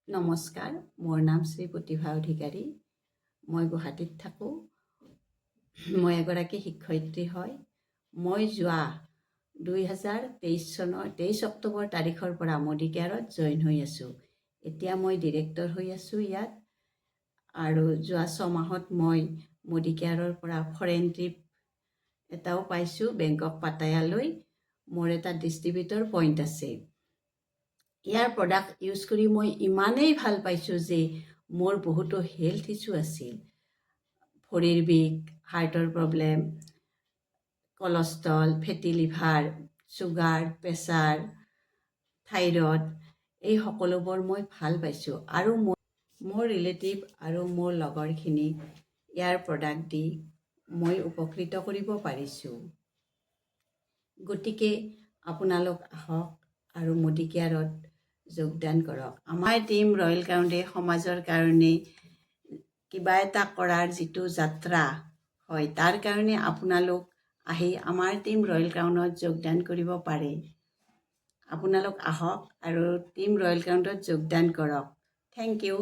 নমস্কাৰ, মোৰ নাম শ্ৰী প্ৰতিভা অধিকাৰী। মই গুৱাহাটীত থাকোঁ। মই এগৰাকী শিক্ষয়িত্ৰী হয়। মই যোৱা 2023 চনৰ 23 অক্টোবৰ তাৰিখৰ পৰা মোদী কেয়াৰত জইন হৈ আছোঁ। এতিয়া মই ডিৰেক্টৰ হৈ আছোঁ ইয়াত। আৰু যোৱা 6 মাহত মই মোদী কেয়াৰৰ পৰা ফৰেন ট্ৰিপ এটাও পাইছোঁ, বেংকক পাটায়ালৈ। মোৰ এটা ডিষ্ট্ৰিবিউটৰ পইণ্ট আছে। ইয়াৰ প্ৰডাক্ট ইউজ কৰি মই ইমানেই ভাল পাইছোঁ যে মোৰ বহুতো হেল্থ ইছ্যু আছিল। ভৰিৰ বিষ, হাৰ্টৰ প্ৰব্লেম, কলেষ্ট্ৰল, ফেটি লিভাৰ, চুগাৰ, প্ৰেছাৰ, থাইৰইড, এই সকলোবোৰ মই ভাল পাইছোঁ। আৰু মোৰ ৰিলেটিভ আৰু মোৰ লগৰখিনিক ইয়াৰ প্ৰডাক্ট দি মই উপকৃত কৰিব পাৰিছোঁ। গতিকে আপোনালোক আহক আৰু মোদী কেয়াৰত যোগদান কৰক। আমাৰ টীম ৰয়েল ক্ৰাউনে সমাজৰ কাৰণে কিবা এটা কৰাৰ যিটো যাত্ৰা হয়, তাৰ কাৰণে আপোনালোক আহি আমাৰ টীম ৰয়েল ক্ৰাউনত যোগদান কৰিব পাৰে। আপোনালোক আহক আৰু টীম ৰয়েল ক্ৰাউনত যোগদান কৰক। Thank U.